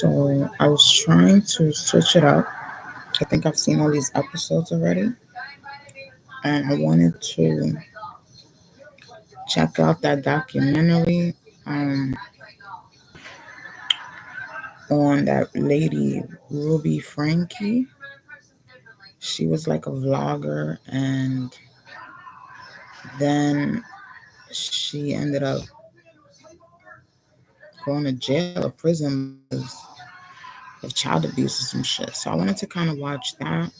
So I was trying to switch it up. I think I've seen all these episodes already, and I wanted to check out that documentary on that lady Ruby Frankie. She was like a vlogger, and then she ended up going to jail or prison because of child abuse or some shit. So I wanted to kind of watch that.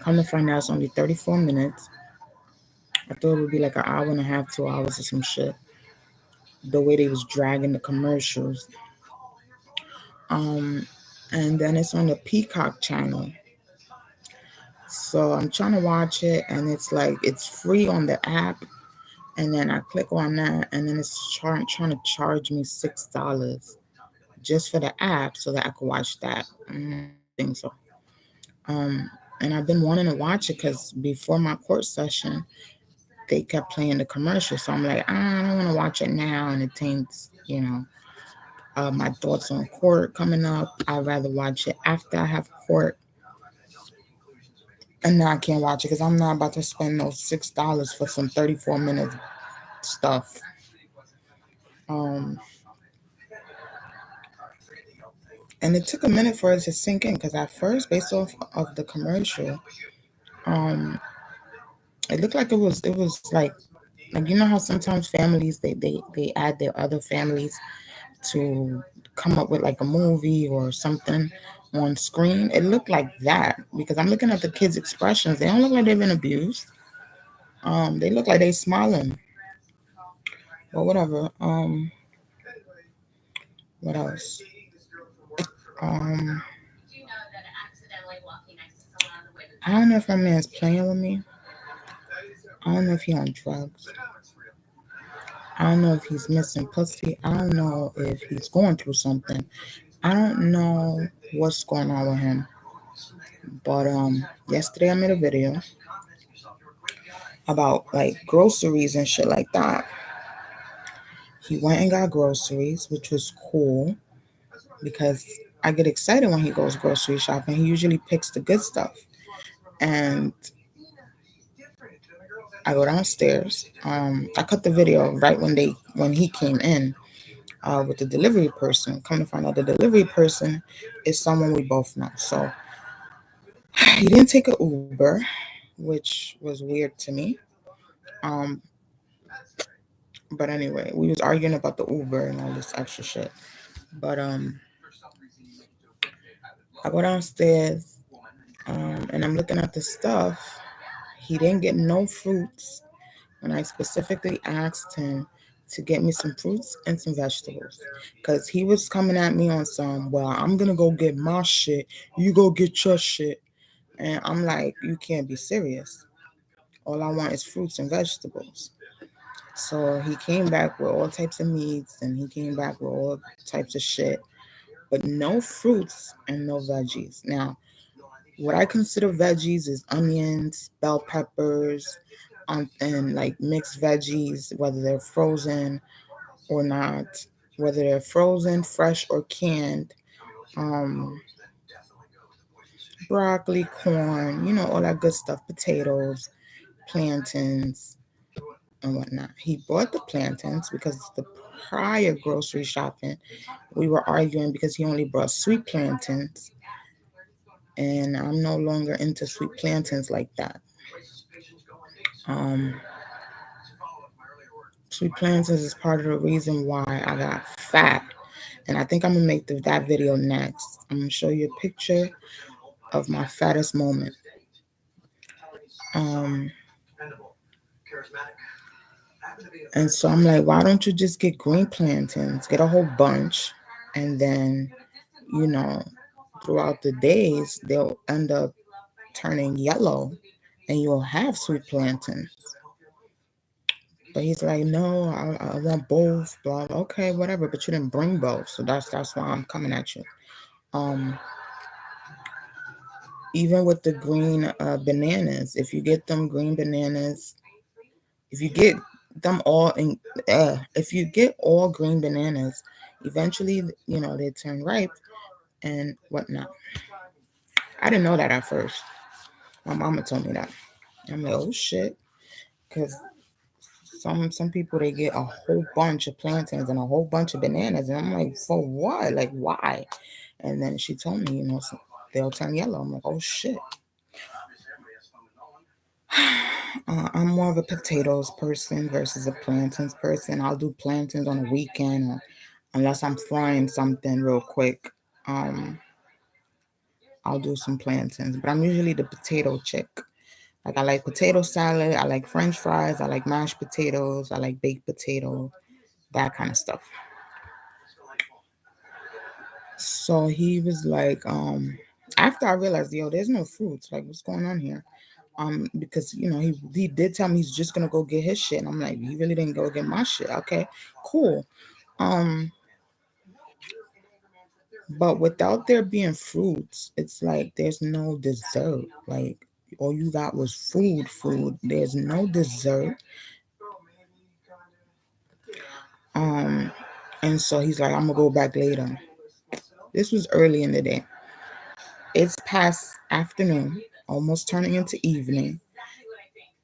Come to find out, it's only 34 minutes. I thought it would be like an hour and a half, 2 hours or some shit. The way they was dragging the commercials. Um, and then it's on the Peacock channel. So I'm trying to watch it, and it's like it's free on the app. And then I click on that, and then it's trying to charge me $6 just for the app so that I could watch that. I don't think so. Um, and I've been wanting to watch it because before my court session, they kept playing the commercial. So I'm like, I don't want to watch it now, and it taints, my thoughts on court coming up. I'd rather watch it after I have court, and now I can't watch it because I'm not about to spend those $6 for some 34-minute stuff. Um, and it took a minute for it to sink in because at first, based off of the commercial, um, it looked like it was like you know how sometimes families they add their other families to come up with like a movie or something on screen. It looked like that because I'm looking at the kids' expressions. They don't look like they've been abused. They look like they smiling. But whatever. What else? Um, I don't know if my man's playing with me. I don't know if he on drugs. I don't know if he's missing pussy. I don't know if he's going through something. I don't know what's going on with him. But yesterday I made a video about like groceries and shit like that. He went and got groceries, which was cool because I get excited when he goes grocery shopping. He usually picks the good stuff. And I go downstairs. I cut the video right when he came in with the delivery person. Come to find out the delivery person is someone we both know. So he didn't take an Uber, which was weird to me. Um, but anyway, we was arguing about the Uber and all this extra shit. But I go downstairs and I'm looking at the stuff. He didn't get no fruits when I specifically asked him to get me some fruits and some vegetables. Because he was coming at me on some, well, I'm going to go get my shit. You go get your shit. And I'm like, you can't be serious. All I want is fruits and vegetables. So he came back with all types of meats and he came back with all types of shit, but no fruits and no veggies. Now, what I consider veggies is onions, bell peppers, and like mixed veggies, whether they're frozen or not, whether they're frozen, fresh, or canned. Um, Broccoli, corn, all that good stuff, potatoes, plantains, and whatnot. He bought the plantains because the prior grocery shopping, we were arguing because he only brought sweet plantains, and I'm no longer into sweet plantains like that. Um, Sweet plantains is part of the reason why I got fat, and I think I'm gonna make that video next. I'm gonna show you a picture of my fattest moment. Um, and so I'm like, why don't you just get green plantains, get a whole bunch, and then, you know, throughout the days they'll end up turning yellow, and you'll have sweet plantains. But he's like, no, I want both. Blah. Okay, whatever. But you didn't bring both, so that's why I'm coming at you. Um, Even with the green bananas, if you get them green bananas, if you get them all in, if you get all green bananas, Eventually, they turn ripe and whatnot. I didn't know that at first. My mama told me that. I'm like, oh shit, because some people they get a whole bunch of plantains and a whole bunch of bananas, and I'm like, for what? Like, why? And then she told me, they'll turn yellow. I'm like, oh shit. I'm more of a potatoes person versus a plantains person. I'll do plantains on a weekend, or unless I'm frying something real quick. Um, I'll do some plantains, but I'm usually the potato chick. Like I like potato salad, I like French fries, I like mashed potatoes, I like baked potato, that kind of stuff. So he was like, after I realized, yo, there's no fruits. Like, what's going on here? Because he did tell me he's just gonna go get his shit, and I'm like, he really didn't go get my shit. Okay, cool. Um, but without there being fruits, it's like there's no dessert. Like all you got was food. There's no dessert. Um, and so he's like, I'm gonna go back later. This was early in the day. It's past afternoon, almost turning into evening.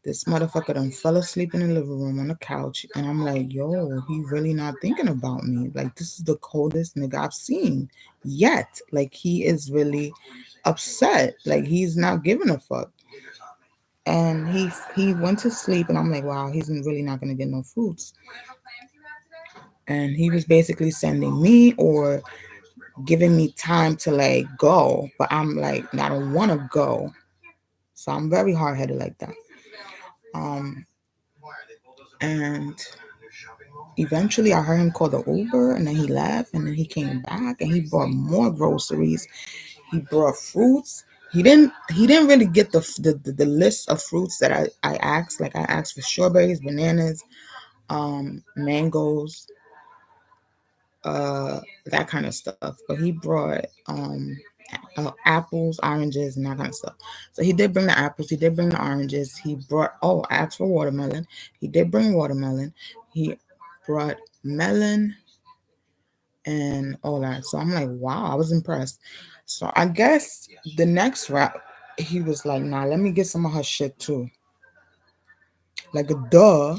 This motherfucker done fell asleep in the living room on the couch, and I'm like, yo, he really not thinking about me. Like, this is the coldest nigga I've seen yet. Like, he is really upset. Like, he's not giving a fuck. And he went to sleep, and I'm like, wow, he's really not gonna get no fruits. And he was basically sending me or giving me time to like go, but I'm like, I don't want to go. So I'm very hard headed like that. Um, and eventually I heard him call the Uber, and then he left, and then he came back and he brought more groceries. He brought fruits. He didn't really get the list of fruits that I asked. Like I asked for strawberries, bananas, mangoes, that kind of stuff. But he brought apples, oranges, and that kind of stuff. So he did bring the apples. He did bring the oranges. He brought. Oh, I asked for watermelon. He did bring watermelon. He brought melon and all that. So I'm like, wow, I was impressed. So I guess the next rap, he was like, nah, let me get some of her shit too. Like a duh.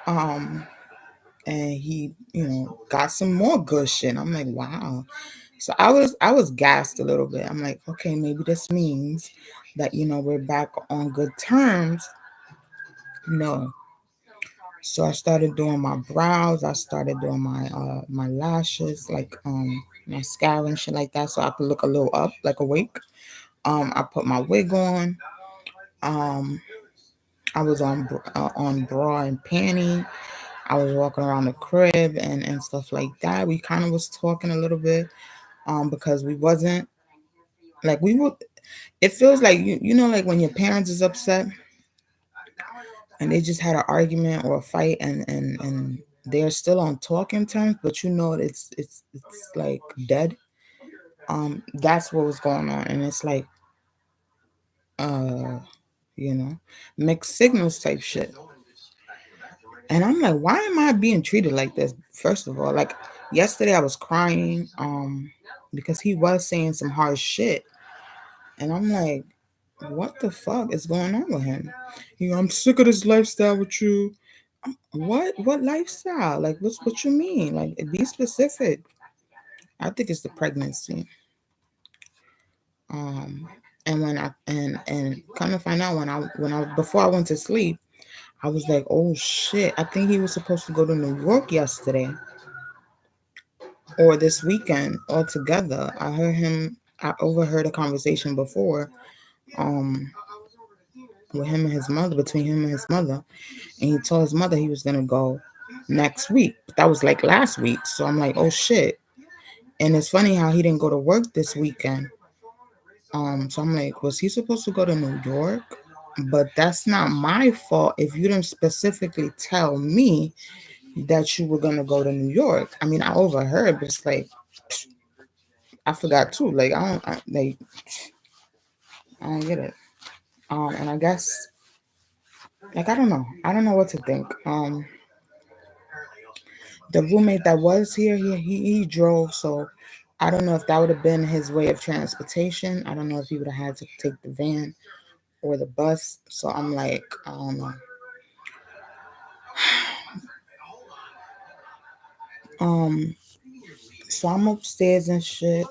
Um, and he, got some more good shit. I'm like, wow. So I was gassed a little bit. I'm like, okay, maybe this means that we're back on good terms. No. So I started doing my brows. I started doing my lashes, like mascara and shit like that, so I could look a little up, like awake. I put my wig on. Um, I was on bra and panty. I was walking around the crib and stuff like that. We kind of was talking a little bit, because we wasn't like we would. It feels like like when your parents is upset and they just had an argument or a fight, and they're still on talking terms, but it's like dead. That's what was going on, and it's like uh you know mixed signals type shit. And I'm like, why am I being treated like this? First of all, like yesterday I was crying because he was saying some hard shit, and I'm like, what the fuck is going on with him? I'm sick of this lifestyle with you. What lifestyle? Like, what you mean? Like, be specific. I think it's the pregnancy. Um, and when I and come to find out, when I before I went to sleep, I was like, oh shit! I think he was supposed to go to New York yesterday or this weekend altogether. I overheard a conversation before, um, with him and his mother, between him and his mother, and he told his mother he was gonna go next week. But that was like last week, so I'm like, oh shit. And it's funny how he didn't go to work this weekend. So I'm like, was he supposed to go to New York? But that's not my fault if you didn't specifically tell me that you were gonna go to New York. I mean, I overheard, but it's like I forgot too. Like I don't get it. And I guess like I don't know. I don't know what to think. The roommate that was here, he drove, so I don't know if that would have been his way of transportation. I don't know if he would have had to take the van or the bus. So I'm like, I don't know. Um, so I'm upstairs and shit.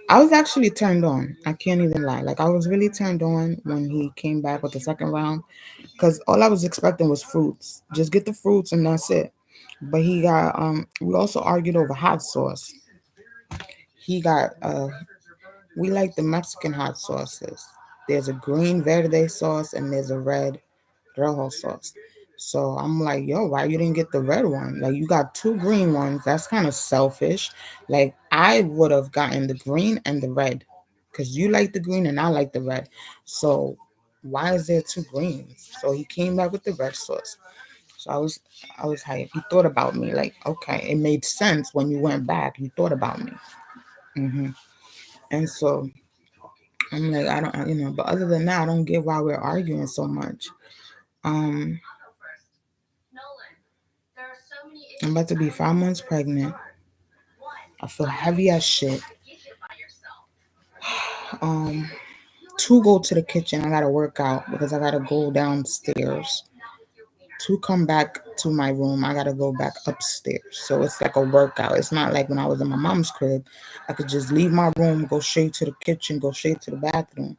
I was actually turned on. I can't even lie. Like I was really turned on when he came back with the second round, because all I was expecting was fruits. Just get the fruits and that's it. But he got we also argued over hot sauce. He got we like the Mexican hot sauces. There's a green verde sauce and there's a red rojo sauce. So I'm like, yo, why you didn't get the red one? Like you got two green ones. That's kind of selfish. Like I would have gotten the green and the red, because you like the green and I like the red. So why is there two greens? So he came back with the red sauce. So I was hyped. He thought about me. Like, okay, it made sense when you went back. You thought about me. hmm And so I'm like, I don't, but other than that, I don't get why we're arguing so much. Um, I'm about to be 5 months pregnant. I feel heavy as shit. Um, to go to the kitchen, I gotta work out because I gotta go downstairs. To come back to my room, I gotta go back upstairs. So it's like a workout. It's not like when I was in my mom's crib. I could just leave my room, go straight to the kitchen, go straight to the bathroom.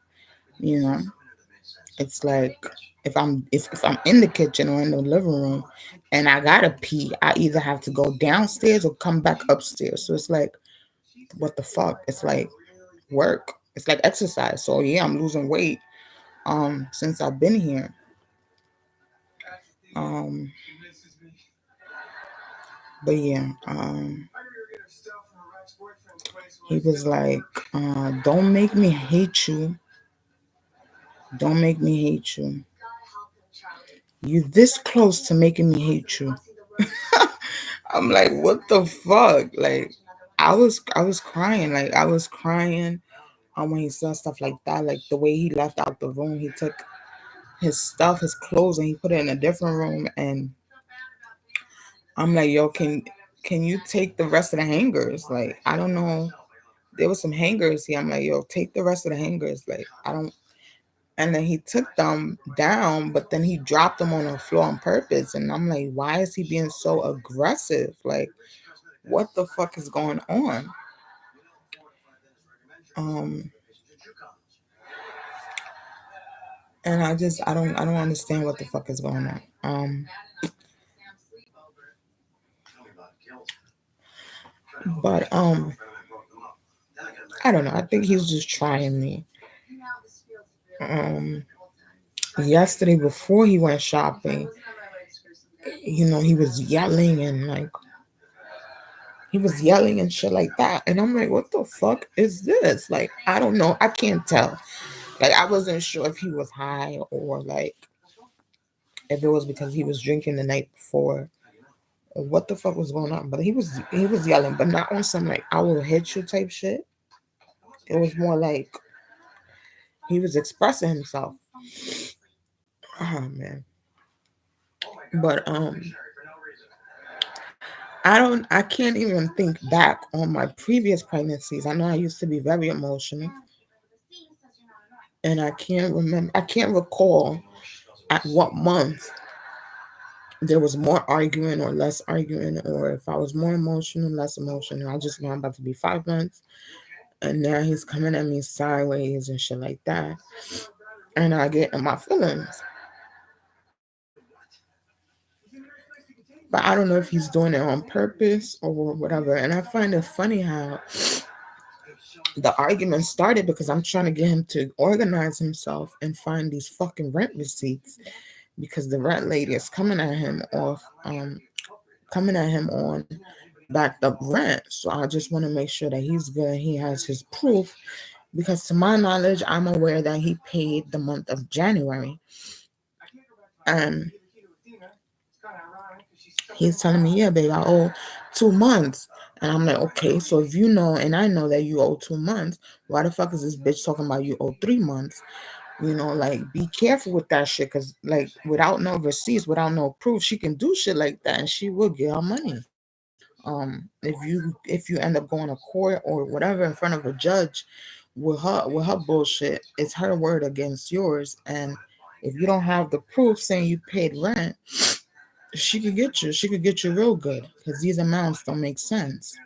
You know, it's like if I'm in the kitchen or in the living room and I gotta pee, I either have to go downstairs or come back upstairs. So it's like, what the fuck? It's like work. It's like exercise. So yeah, I'm losing weight since I've been here. Um but yeah, he was like, don't make me hate you. Don't make me hate you. You this close to making me hate you. I'm like, what the fuck? Like I was crying. Like I was crying when he said stuff like that. Like the way he left out the room, he took his stuff, his clothes, and he put it in a different room. And I'm like, yo, can you take the rest of the hangers? Like I don't know. There was some hangers here. I'm like, yo, take the rest of the hangers. Like I don't. And then he took them down, but then he dropped them on the floor on purpose. And I'm like, why is he being so aggressive? Like, what the fuck is going on? Um, and I don't understand what the fuck is going on. But I don't know. I think he's just trying me. Um, Yesterday before he went shopping, he was yelling and like he was yelling and shit like that. And I'm like, what the fuck is this? Like, I don't know. I can't tell. Like, I wasn't sure if he was high or like if it was because he was drinking the night before or what the fuck was going on. But he was yelling, but not on some like I will hit you type shit. It was more like he was expressing himself. Oh man. But I can't even think back on my previous pregnancies. I know I used to be very emotional and I can't recall at what month there was more arguing or less arguing, or if I was more emotional, less emotional. I just know I'm about to be 5 months, and now he's coming at me sideways and shit like that, and I get in my feelings. But I don't know if he's doing it on purpose or whatever. And I find it funny how the argument started because I'm trying to get him to organize himself and find these fucking rent receipts because the rent lady is coming at him on backed up rent. So I just want to make sure that he's good. He has his proof because to my knowledge, I'm aware that he paid the month of January. And he's telling me, yeah, babe, I owe 2 months. And I'm like, okay, so if you know and I know that you owe 2 months, why the fuck is this bitch talking about you owe 3 months? Like be careful with that shit, because like without no receipts, without no proof, she can do shit like that and she will get her money. If you end up going to court or whatever in front of a judge with her bullshit, it's her word against yours. And if you don't have the proof saying you paid rent, she could get you real good, because these amounts don't make sense.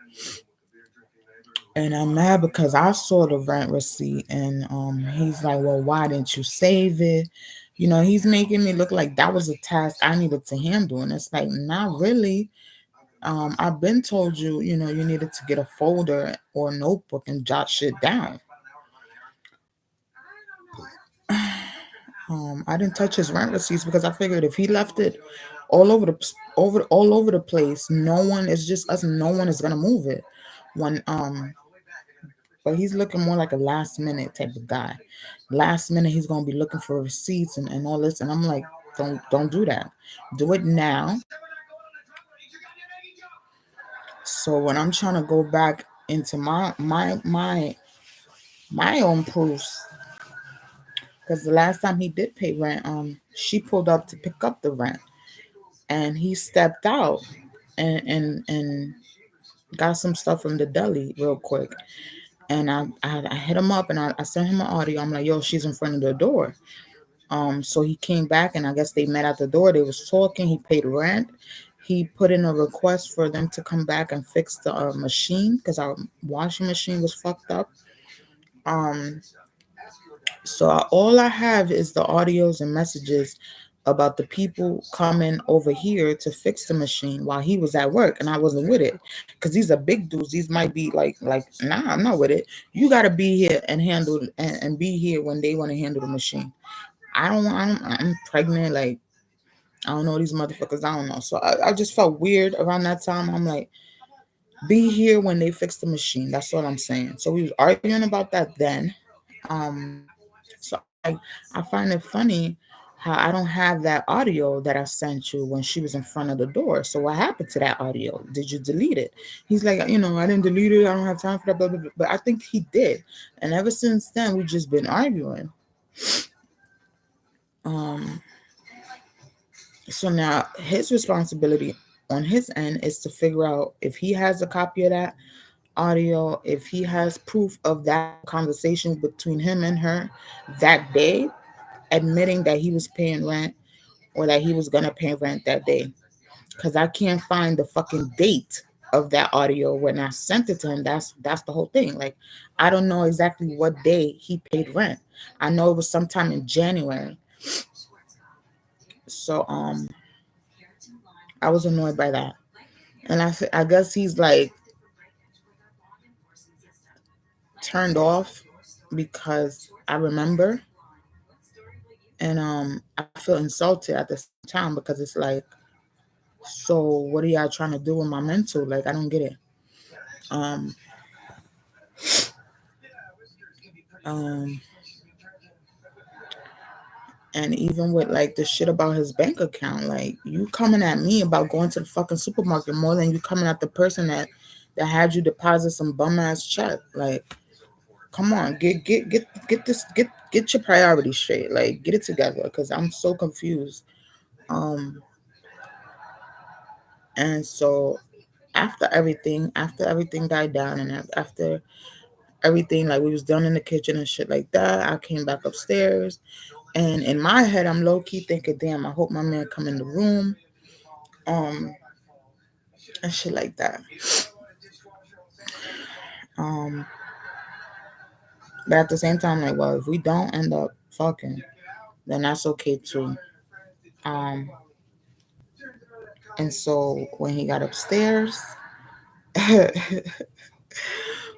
And I'm mad because I saw the rent receipt, and he's like, well, why didn't you save it? He's making me look like that was a task I needed to handle, and it's like, not really. I've been told you needed to get a folder or a notebook and jot shit down. I didn't touch his rent receipts because I figured if he left it all over the place, no one, it's just us, no one is gonna move it. When But he's looking more like a last minute type of guy. Last minute, he's gonna be looking for receipts and all this, and I'm like, don't do that. Do it now. So when I'm trying to go back into my own proofs, because the last time he did pay rent, she pulled up to pick up the rent, and he stepped out and got some stuff from the deli real quick. And I hit him up, and I sent him an audio. I'm like, yo, she's in front of the door. So he came back, and I guess they met at the door. They was talking. He paid rent. He put in a request for them to come back and fix the machine, because our washing machine was fucked up. Um, so all I have is the audios and messages about the people coming over here to fix the machine while he was at work, and I wasn't with it, because these are big dudes. These might be like, nah, I'm not with it. You got to be here and handle and be here when they want to handle the machine. I'm pregnant. Like, I don't know these motherfuckers. I don't know. So I just felt weird around that time. I'm like, be here when they fix the machine. That's what I'm saying. So we was arguing about that then. So I find it funny how I don't have that audio that I sent you when she was in front of the door. So what happened to that audio? Did you delete it? He's like, I didn't delete it. I don't have time for that. Blah, blah, blah. But I think he did. And ever since then, we've just been arguing. Um, So now his responsibility on his end is to figure out if he has a copy of that audio, if he has proof of that conversation between him and her that day, admitting that he was paying rent or that he was gonna pay rent that day. Because I can't find the fucking date of that audio when I sent it to him. That's the whole thing. Like, I don't know exactly what day he paid rent. I know it was sometime in January. So I was annoyed by that. And I guess he's like turned off because I remember, and I feel insulted at the same time, because it's like, so what are y'all trying to do with my mental? Like, I don't get it. Um um and even with like the shit about his bank account, like, you coming at me about going to the fucking supermarket more than you coming at the person that had you deposit some bum ass check. Like, come on, get your priorities straight. Like, get it together, because I'm so confused. Um, and so after everything died down, and after everything, like, we was done in the kitchen and shit like that, I came back upstairs, and in my head, I'm low key thinking, damn, I hope my man come in the room, um, and shit like that. Um, but at the same time, like, well, if we don't end up fucking, then that's okay too. Um, and so when he got upstairs,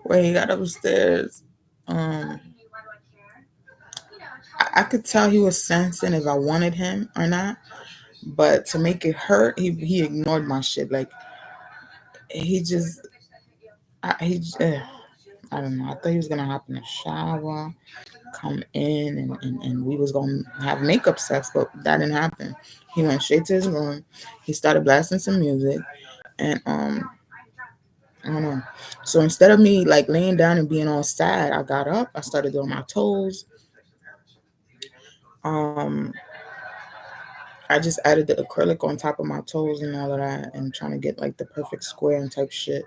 when he got upstairs, um, I could tell he was sensing if I wanted him or not. But to make it hurt, he ignored my shit. Like, he just, I don't know. I thought he was gonna hop in the shower, come in, and we was gonna have makeup sex, but that didn't happen. He went straight to his room. He started blasting some music, and I don't know. So instead of me like laying down and being all sad, I got up. I started doing my toes. Um, I just added the acrylic on top of my toes and all of that, and trying to get like the perfect square and type shit.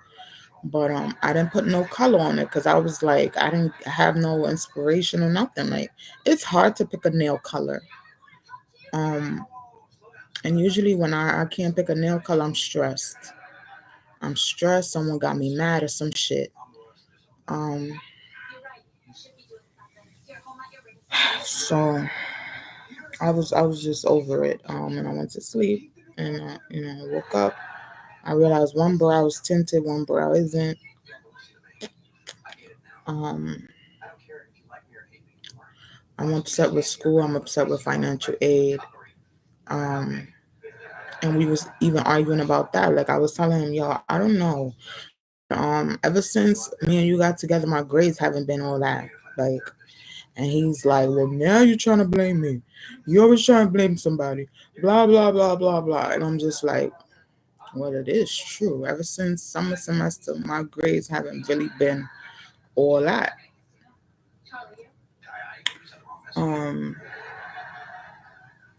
But I didn't put no color on it because I was like, I didn't have no inspiration or nothing. Like, it's hard to pick a nail color. Um, and usually when I can't pick a nail color, I'm stressed. I'm stressed. Someone got me mad or some shit. Um, so I was just over it. And I went to sleep, and I woke up. I realized one brow was tinted, one brow isn't. Um, I'm upset with school. I'm upset with financial aid. Um, and we was even arguing about that. Like I was telling him, yo, I don't know. Ever since me and you got together, my grades haven't been all that. Like, and he's like, well, now you're trying to blame me. You always trying to blame somebody. Blah blah blah blah blah. And I'm just like, well, it is true. Ever since summer semester, my grades haven't really been all that. Um,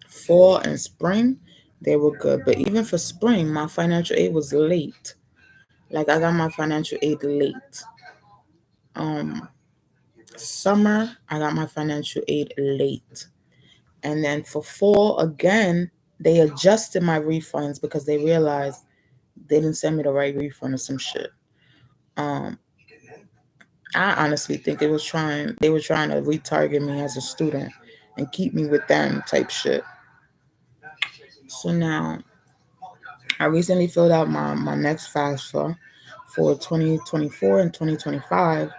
Fall and spring, they were good. But even for spring, my financial aid was late. Like I got my financial aid late. Um, Summer, I got my financial aid late. And then for fall again, they adjusted my refunds because they realized they didn't send me the right refund or some shit. Um, I honestly think they were trying to retarget me as a student and keep me with them type shit. So now I recently filled out my next FAFSA for 2024 and 2025.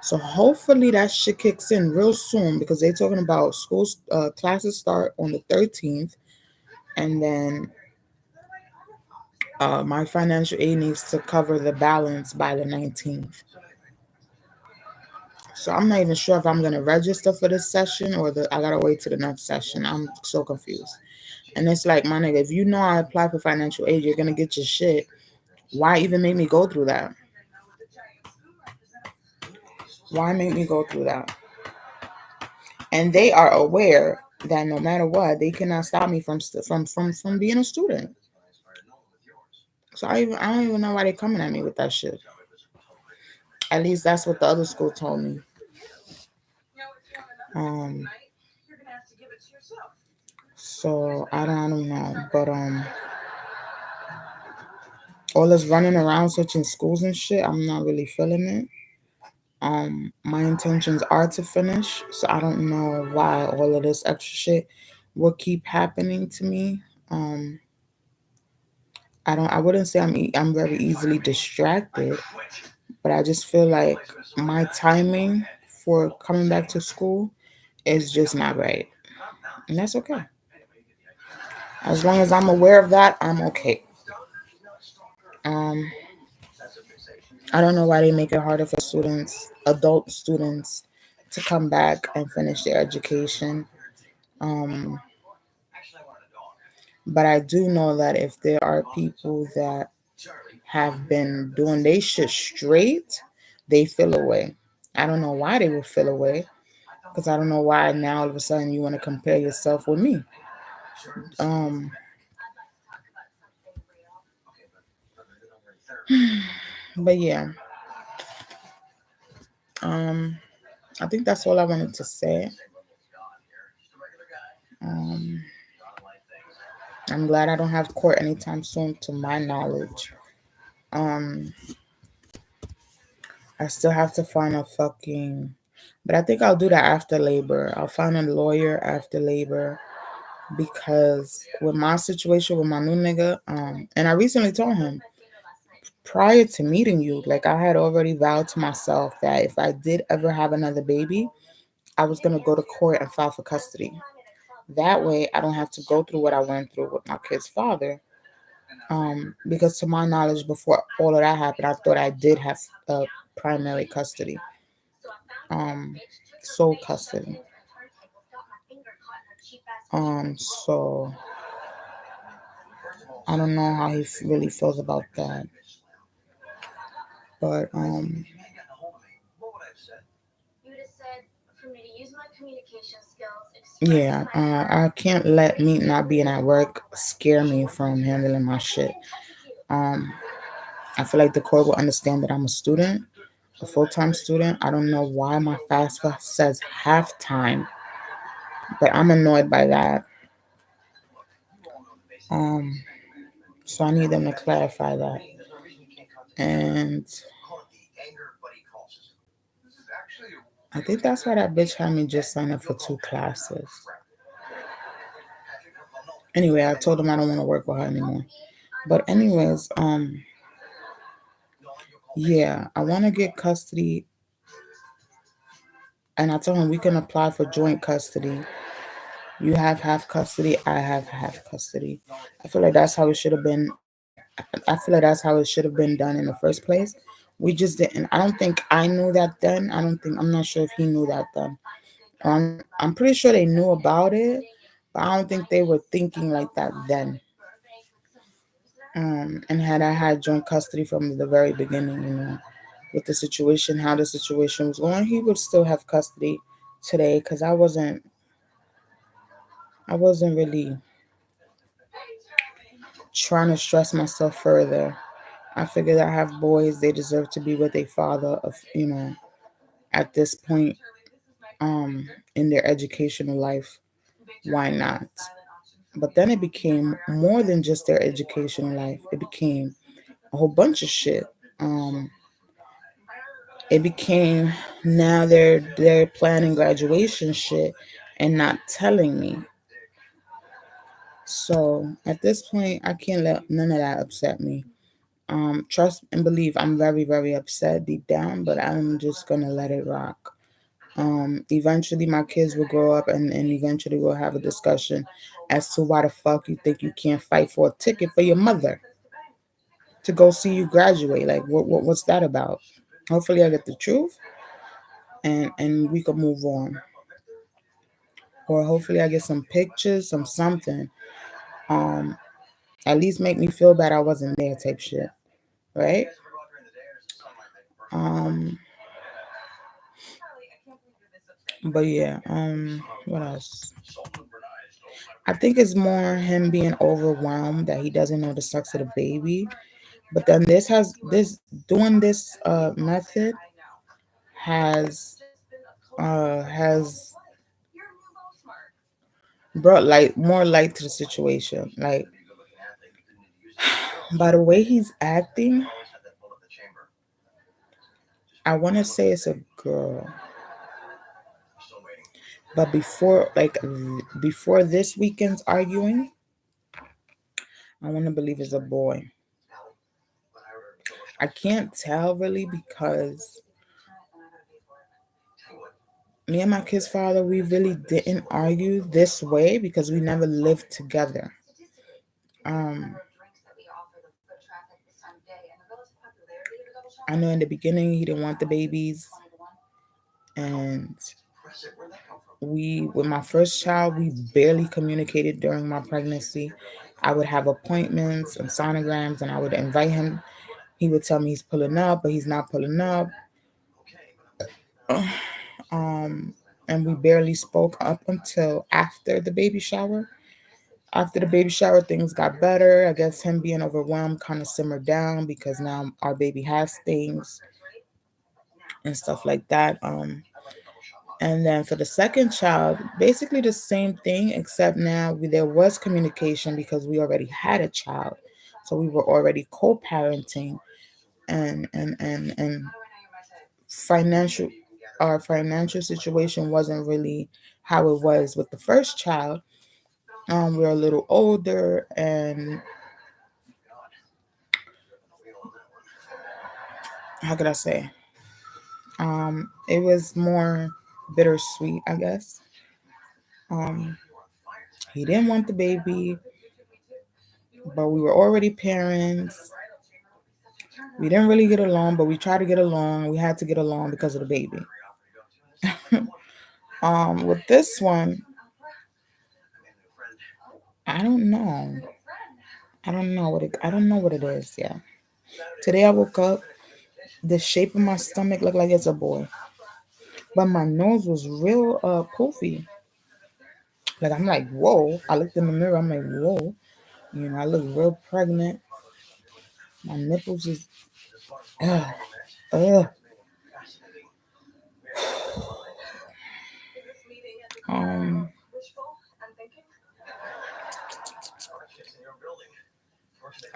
So hopefully that shit kicks in real soon because they're talking about school classes start on the 13th, and then my financial aid needs to cover the balance by the 19th. So I'm not even sure if I'm gonna register for this session or I gotta wait to the next session. I'm so confused. And it's like, my nigga, if you know I apply for financial aid, you're gonna get your shit. Why even make me go through that? Why make me go through that? And they are aware that no matter what, they cannot stop me from being a student. So I don't even know why they're coming at me with that shit. At least that's what the other school told me. Um, so I don't know, but all this running around switching schools and shit, I'm not really feeling it. My intentions are to finish, so I don't know why all of this extra shit will keep happening to me. Um, I wouldn't say I'm very easily distracted, but I just feel like my timing for coming back to school is just not right, and that's okay. As long as I'm aware of that, I'm okay. Um, I don't know why they make it harder for students, adult students, to come back and finish their education. Um, but I do know that if there are people that have been doing they shit straight, they feel away. I don't know why they would feel away because I don't know why now all of a sudden you want to compare yourself with me. Um, but yeah, um, I think that's all I wanted to say. Um, I'm glad I don't have court anytime soon, to my knowledge. Um, I still have to find a fucking, but I think I'll do that after labor. I'll find a lawyer after labor because with my situation with my new nigga, and I recently told him prior to meeting you, like I had already vowed to myself that if I did ever have another baby, I was gonna go to court and file for custody. That way, I don't have to go through what I went through with my kid's father. Because to my knowledge, before all of that happened, I thought I did have primary custody, um, sole custody. So I don't know how he really feels about that, but Yeah, I can't let me not being at work scare me from handling my shit. Um, I feel like the court will understand that I'm a student, a full-time student. I don't know why my FAFSA says half-time, but I'm annoyed by that. Um, so I need them to clarify that. And I think that's why that bitch had me just sign up for 2 classes. Anyway, I told him I don't want to work with her anymore. But anyways, yeah, I want to get custody, and I told him we can apply for joint custody. You have half custody, I have half custody. I feel like that's how it should have been. I feel like that's how it should have been done in the first place. We just didn't. I don't think I knew that then. I'm not sure if he knew that then. I'm pretty sure they knew about it, but I don't think they were thinking like that then. And had I had joint custody from the very beginning, with the situation, how the situation was going, he would still have custody today because I wasn't really trying to stress myself further. I figured I have boys; they deserve to be with their father. At this point, in their educational life, why not? But then it became more than just their educational life. It became a whole bunch of shit. Um, it became now they're planning graduation shit and not telling me. So at this point, I can't let none of that upset me. Trust and believe I'm very, very upset deep down, but I'm just gonna let it rock. Eventually my kids will grow up and eventually we'll have a discussion as to why the fuck you think you can't fight for a ticket for your mother to go see you graduate. Like what's that about? Hopefully I get the truth and we can move on. Or hopefully I get some pictures, some something. Um, at least make me feel bad I wasn't there type shit. Right? Um but yeah, what else? I think it's more him being overwhelmed that he doesn't know the sex of the baby. But then this doing this method has brought more light to the situation. Like by the way he's acting, I want to say it's a girl. But before this weekend's arguing, I want to believe it's a boy. I can't tell really because me and my kid's father, we really didn't argue this way because we never lived together. Um, I know in the beginning he didn't want the babies, and with my first child, we barely communicated during my pregnancy. I would have appointments and sonograms, and I would invite him. He would tell me he's pulling up, but he's not pulling up. Um, and we barely spoke up until after the baby shower. After the baby shower, things got better. I guess him being overwhelmed kind of simmered down because now our baby has things and stuff like that. And then for the second child, basically the same thing, except now there was communication because we already had a child, so we were already co-parenting, and financial our financial situation wasn't really how it was with the first child. We're a little older, and how could I say? It was more bittersweet, I guess. Um, he didn't want the baby, but we were already parents. We didn't really get along, but we tried to get along. We had to get along because of the baby. With this one, I don't know. I don't know what it is. Yeah. Today I woke up. The shape of my stomach looked like it's a boy. but my nose was real poofy. Like I'm like, whoa. I looked in the mirror, I'm like, whoa. I look real pregnant. My nipples is ugh, ugh. Um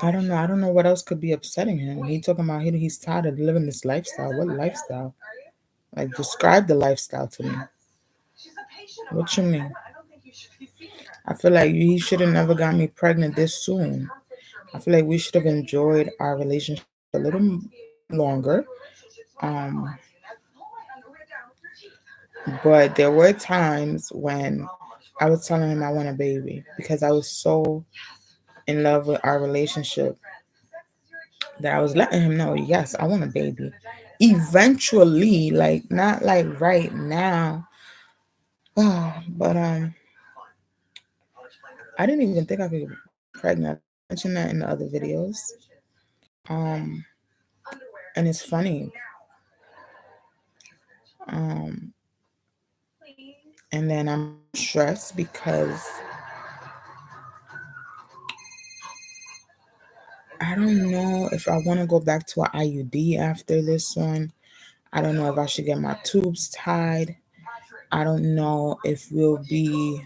I don't know. I don't know what else could be upsetting him. He talking about he's tired of living this lifestyle. What lifestyle? Like describe the lifestyle to me. What you mean? I feel like he should have never got me pregnant this soon. I feel like we should have enjoyed our relationship a little longer. Um, but there were times when I was telling him I want a baby because I was so in love with our relationship that I was letting him know, yes, I want a baby. Eventually, like not like right now. But I didn't even think I could get pregnant. I mentioned that in the other videos. Um, and it's funny. Um, and then I'm stressed because I don't know if I want to go back to an IUD after this one. I don't know if I should get my tubes tied. I don't know if we'll be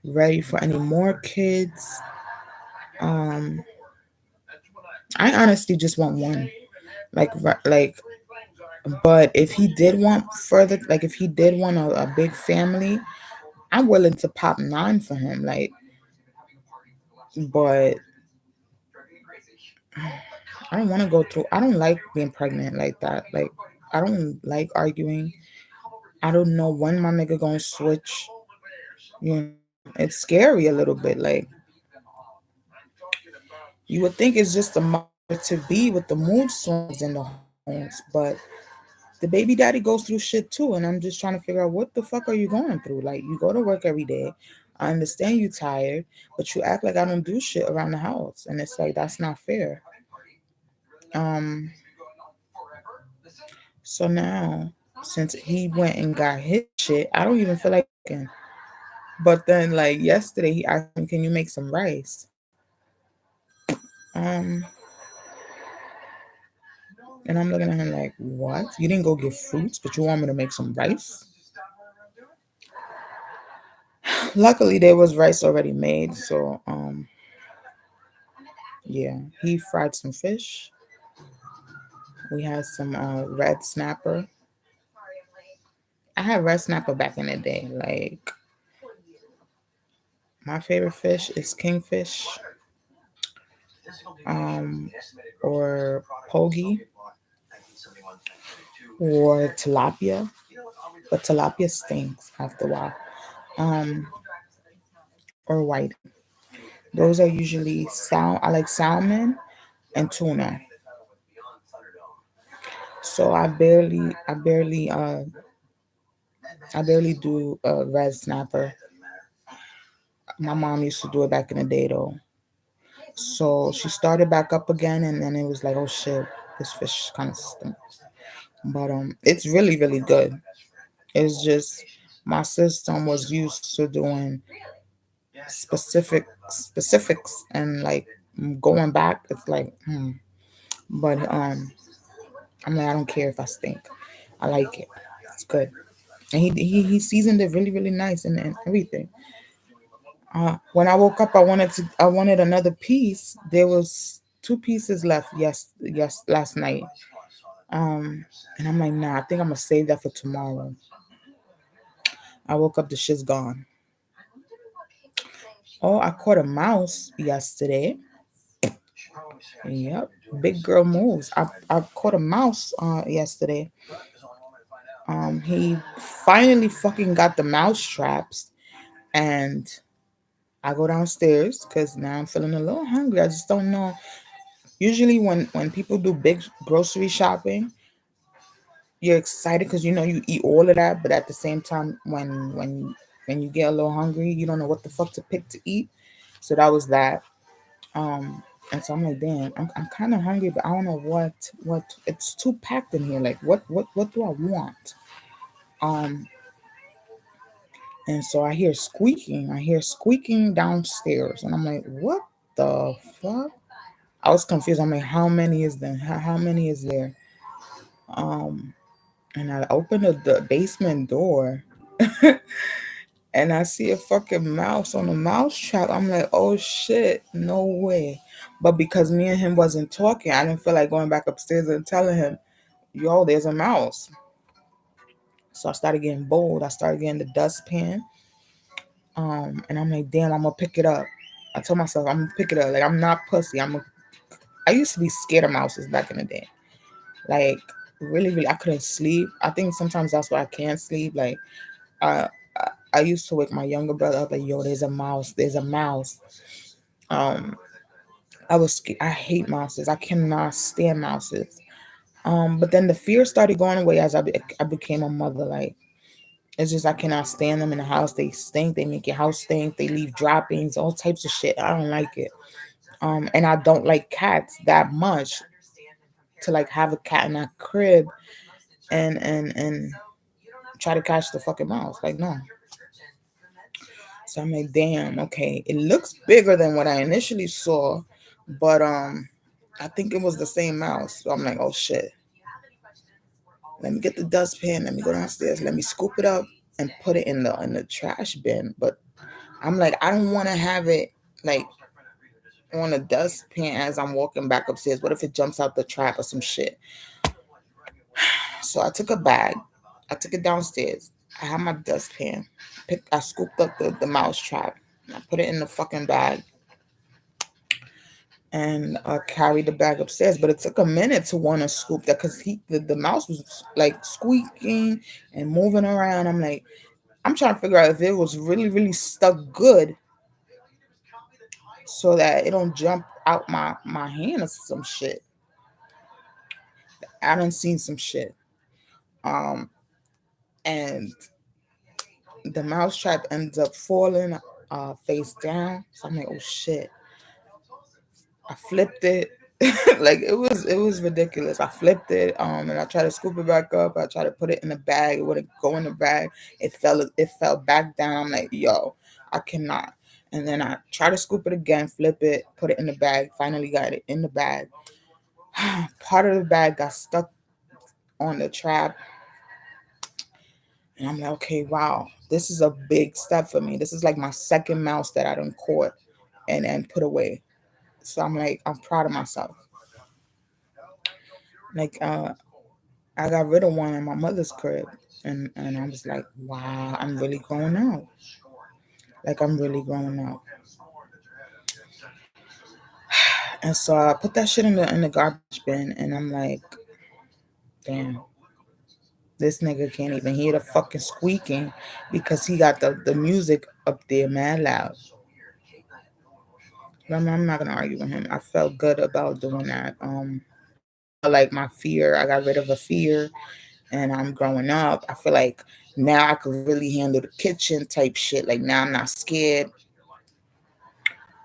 ready for any more kids. Um, I honestly just want one. Like, but if he did want further, like if he did want a big family, I'm willing to pop nine for him. Like, but I don't want to go through. I don't like being pregnant like that. Like, I don't like arguing. I don't know when my nigga gonna switch. It's scary a little bit. Like, you would think it's just a mother to be with the mood swings in the homes, but the baby daddy goes through shit too. And I'm just trying to figure out what the fuck are you going through? Like, you go to work every day. I understand you tired, but you act like I don't do shit around the house. And it's like, that's not fair. Um, so now, since he went and got his shit, I don't even feel like cooking. But then, like yesterday, he asked me, "Can you make some rice?" Um, and I'm looking at him like, "What? You didn't go get fruits, but you want me to make some rice?" Luckily, there was rice already made, so yeah, he fried some fish. We had some red snapper. I had red snapper back in the day. Like my favorite fish is kingfish, um, or pogie, or tilapia. But tilapia stinks after a while. Um, or white. Those are usually I like salmon and tuna. So I barely do red snapper. My mom used to do it back in the day though. So she started back up again, and then it was like, oh shit, this fish kind of stinks. But it's really really good. It's just my system was used to doing specifics, and like going back, it's like, but I'm like, I don't care if I stink. I like it. It's good. And he seasoned it really really nice and everything. When I woke up, I wanted another piece. There was two pieces left. Yes, last night. And I'm like, nah, I think I'm gonna save that for tomorrow. I woke up, the shit's gone. Oh, I caught a mouse yesterday. Yep, big girl moves. I caught a mouse yesterday. He finally fucking got the mouse traps, and I go downstairs because now I'm feeling a little hungry. I just don't know. Usually, when people do big grocery shopping, you're excited because you know you eat all of that, but at the same time, when you get a little hungry, you don't know what the fuck to pick to eat. So that was that. And so I'm like, damn, I'm kind of hungry, but I don't know what it's too packed in here. Like what do I want? Um, and so I hear squeaking downstairs, and I'm like, what the fuck? I was confused. I'm like, how many is there? How many is there? Um, and I opened the basement door, and I see a fucking mouse on the mouse trap. I'm like, oh shit, no way. But because me and him wasn't talking, I didn't feel like going back upstairs and telling him, yo, there's a mouse. So I started getting bold. I started getting the dustpan. And I'm like, damn, I'm gonna pick it up. I told myself I'm gonna pick it up. Like I'm not pussy. I used to be scared of mouses back in the day. Like really, really, I couldn't sleep. I think sometimes that's why I can't sleep. Like I, I used to wake my younger brother up like, yo, there's a mouse. There's a mouse. Um, I hate mouses. I cannot stand mouses. But then the fear started going away as I became a mother. Like it's just I cannot stand them in the house. They stink. They make your house stink. They leave droppings, all types of shit. I don't like it. And I don't like cats that much to like have a cat in a crib and try to catch the fucking mouse. Like no. So I'm like, damn, okay. It looks bigger than what I initially saw, but I think it was the same mouse. So I'm like, oh shit. Let me get the dustpan. Let me go downstairs. Let me scoop it up and put it in the trash bin. But I'm like, I don't want to have it like on a dustpan as I'm walking back upstairs. What if it jumps out the trap or some shit? So I took a bag. I took it downstairs. I had my dustpan. I scooped up the mouse trap. I put it in the fucking bag and carried the bag upstairs. But it took a minute to want to scoop that because the mouse was like squeaking and moving around. I'm like, I'm trying to figure out if it was really, really stuck good so that it don't jump out my hand or some shit. I done seen some shit. Um, and the mousetrap ends up falling face down. So I'm like, oh shit. I flipped it. Like it was ridiculous. I flipped it, and I tried to scoop it back up. I tried to put it in the bag. It wouldn't go in the bag. It fell back down. I'm like, yo, I cannot. And then I tried to scoop it again, flip it, put it in the bag. Finally got it in the bag. Part of the bag got stuck on the trap. And I'm like, okay, wow, this is a big step for me. This is like my second mouse that I done caught and put away. So I'm like, I'm proud of myself. Like, I got rid of one in my mother's crib. And I was like, wow, I'm really growing out. Like, I'm really growing out. And so I put that shit in the garbage bin. And I'm like, damn, this nigga can't even hear the fucking squeaking because he got the music up there mad loud. I'm not gonna argue with him. I felt good about doing that. I felt like my fear, I got rid of a fear, and I'm growing up. I feel like now I could really handle the kitchen type shit. Like now I'm not scared.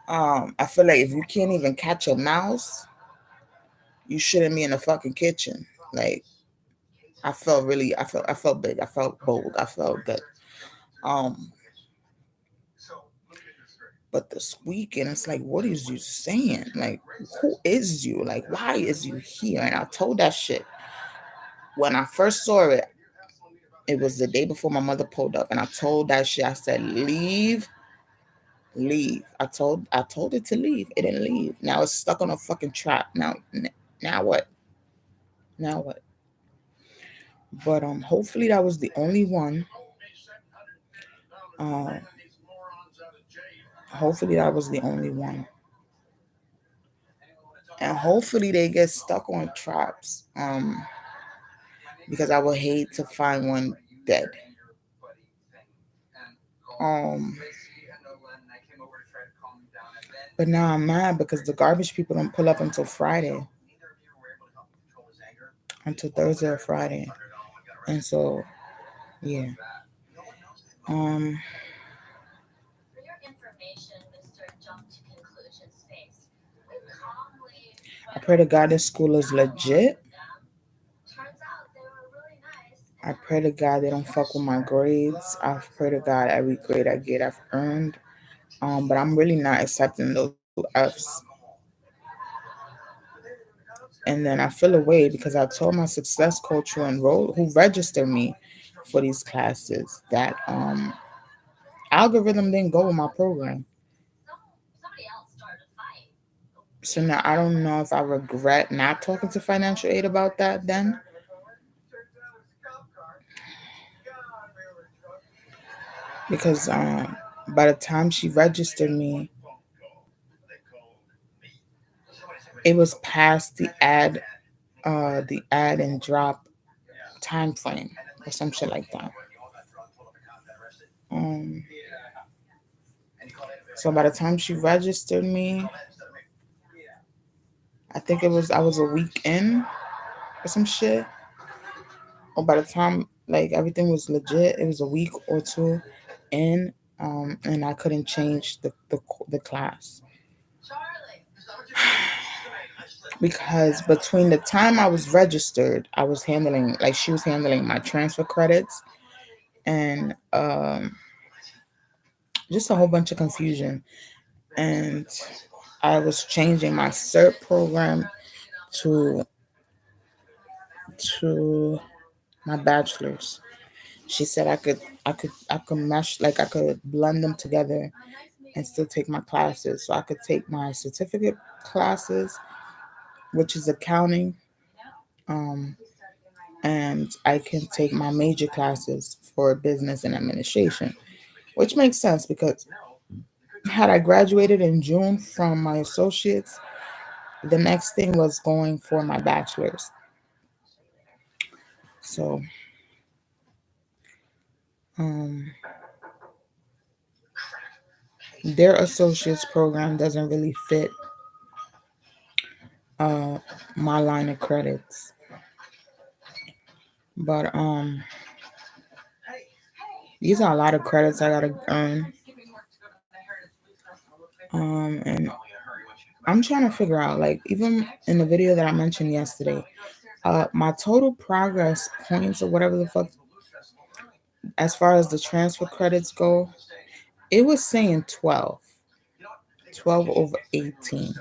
I feel like if you can't even catch a mouse, you shouldn't be in the fucking kitchen. Like I felt big. I felt bold. I felt good. Um, but the squeaking, it's like, what is you saying? Like, who is you? Like, why is you here? And I told that shit when I first saw it. It was the day before my mother pulled up, and I told that shit. I said, "Leave, leave." I told it to leave. It didn't leave. Now it's stuck on a fucking trap. Now what? Now what? But hopefully that was the only one. Um, hopefully that was the only one, and hopefully they get stuck on traps. Because I would hate to find one dead. Um, but now I'm mad because the garbage people don't pull up until Friday, until Thursday or Friday, and so yeah. Um, I pray to God this school is legit. I pray to God they don't fuck with my grades. I pray to God every grade I get I've earned. But I'm really not accepting those 2 Fs. And then I feel away because I told my success coach who registered me for these classes that algorithm didn't go with my program. So now I don't know if I regret not talking to financial aid about that then. Because by the time she registered me, it was past the add and drop time frame or some shit like that. Um, so by the time she registered me, I think I was a week in or some shit. Or by the time like everything was legit, it was a week or two in, and I couldn't change the class because between the time I was registered, I was handling like she was handling my transfer credits and just a whole bunch of confusion. And I was changing my CERT program to to my bachelor's. She said I could mesh like I could blend them together and still take my classes. So I could take my certificate classes, which is accounting, um, and I can take my major classes for business and administration, which makes sense because had I graduated in June from my associates, the next thing was going for my bachelor's. So, um, their associates program doesn't really fit uh, my line of credits, but these are a lot of credits I gotta earn. And I'm trying to figure out, like, even in the video that I mentioned yesterday, my total progress points or whatever the fuck, as far as the transfer credits go, it was saying 12 over 18.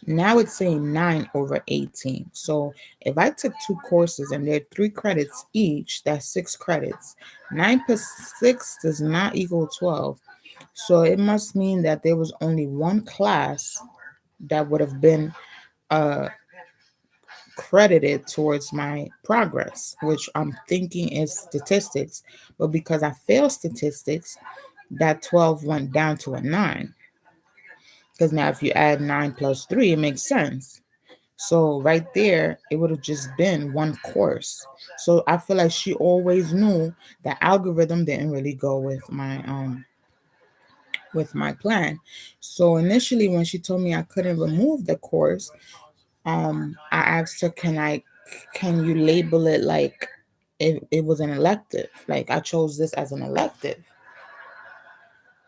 Now it's saying 9 over 18. So if I took 2 courses and they're 3 credits each, that's 6 credits. 9 plus 6 does not equal 12. So it must mean that there was only one class that would have been uh, credited towards my progress, which I'm thinking is statistics. But because I failed statistics, that 12 went down to a 9. Because now if you add 9 plus 3, it makes sense. So right there, it would have just been one course. So I feel like she always knew that algorithm didn't really go with my plan. So initially when she told me I couldn't remove the course, I asked her, can you label it like it was an elective? Like I chose this as an elective.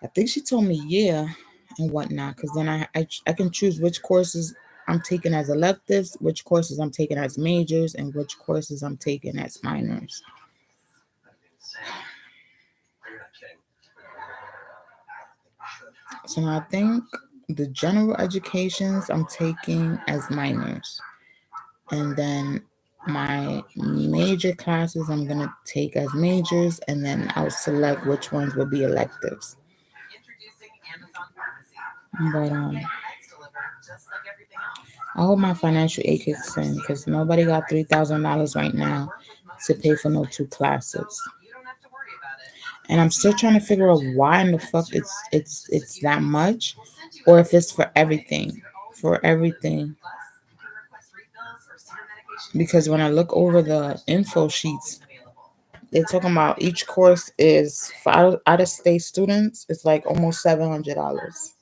I think she told me yeah and whatnot, because then I can choose which courses I'm taking as electives, which courses I'm taking as majors, and which courses I'm taking as minors. So I think the general educations I'm taking as minors, and then my major classes I'm gonna take as majors, and then I'll select which ones will be electives. But I hope my financial aid kicks in because nobody got $3,000 right now to pay for no 2 classes. And I'm still trying to figure out why in the fuck it's that much, or if it's for everything. For everything. Because when I look over the info sheets, they're talking about each course is for out of state students, it's like almost $700.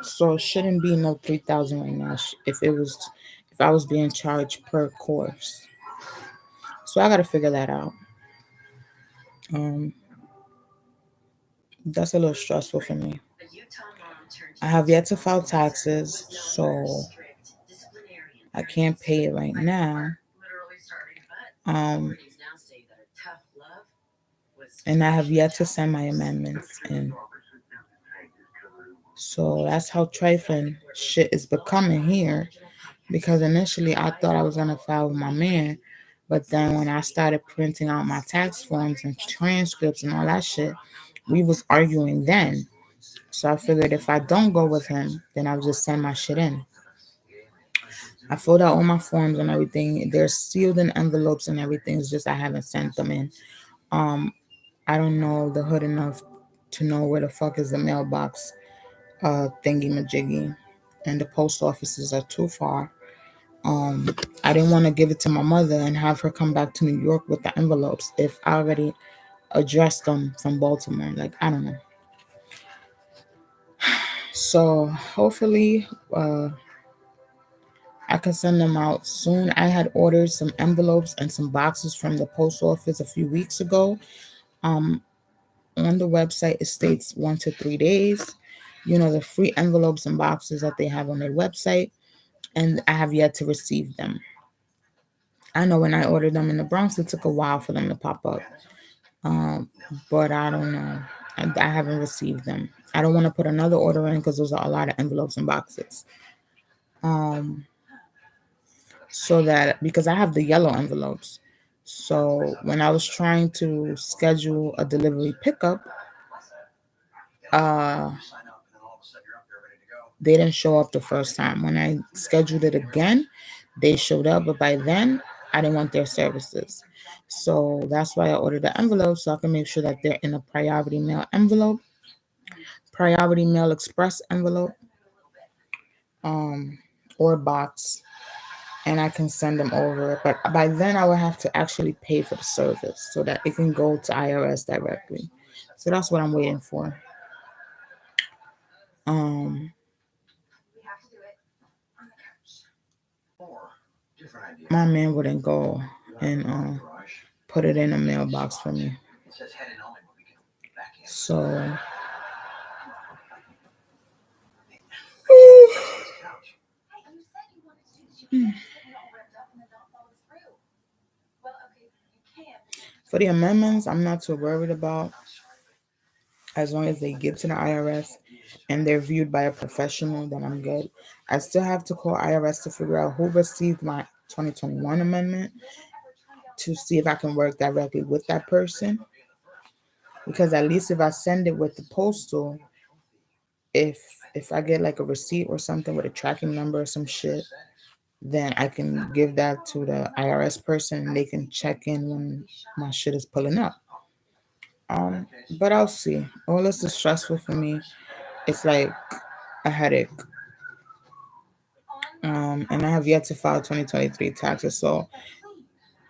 So it shouldn't be no 3,000 right now if I was being charged per course. So I gotta figure that out. Um that's a little stressful for me. I have yet to file taxes, so I can't pay it right now. Um, and I have yet to send my amendments in. So that's how trifling shit is becoming here. Because initially I thought I was gonna file with my man, but then when I started printing out my tax forms and transcripts and all that shit, we was arguing then. So I figured if I don't go with him, then I'll just send my shit in. I filled out all my forms and everything. They're sealed in envelopes and everything. It's just I haven't sent them in. Um, I don't know the hood enough to know where the fuck is the mailbox thingy majiggy, and the post offices are too far. I didn't want to give it to my mother and have her come back to New York with the envelopes if I already addressed them from Baltimore. Like, I don't know. So hopefully, I can send them out soon. I had ordered some envelopes and some boxes from the post office a few weeks ago. Um, on the website, it states 1 to 3 days. You know, the free envelopes and boxes that they have on their website, and I have yet to receive them. I know when I ordered them in the Bronx, it took a while for them to pop up. Um, but I don't know. I haven't received them. I don't want to put another order in because those are a lot of envelopes and boxes. Um, so that because I have the yellow envelopes. So when I was trying to schedule a delivery pickup, uh, they didn't show up the first time. When I scheduled it again, they showed up, but by then I didn't want their services. So that's why I ordered the envelopes so I can make sure that they're in a priority mail envelope, priority mail express envelope, um, or box, and I can send them over. But by then I will have to actually pay for the service so that it can go to IRS directly. So that's what I'm waiting for. Um, my man wouldn't go and put it in a mailbox for me. So for the amendments, I'm not too worried about as long as they get to the IRS and they're viewed by a professional, then I'm good. I still have to call IRS to figure out who received my 2021 amendment to see if I can work directly with that person. Because at least if I send it with the postal, if if I get like a receipt or something with a tracking number or some shit, then I can give that to the IRS person and they can check in when my shit is pulling up. But I'll see. All this is stressful for me. It's like a headache. And I have yet to file 2023 taxes. So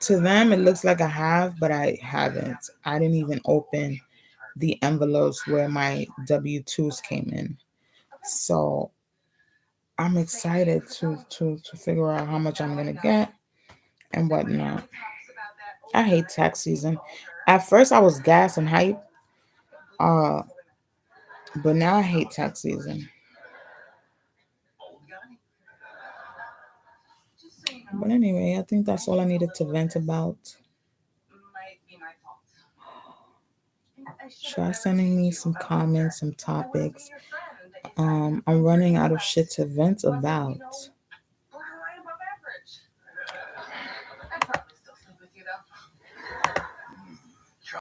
to them, it looks like I have, but I haven't. I didn't even open the envelopes where my W-2s came in. So I'm excited to figure out how much I'm gonna get and whatnot. I hate tax season. At first, I was gassed and hype, uh, but now I hate tax season. But anyway, I think that's all I needed to vent about. Try sending me some comments, some topics. I'm running out of shit to vent about.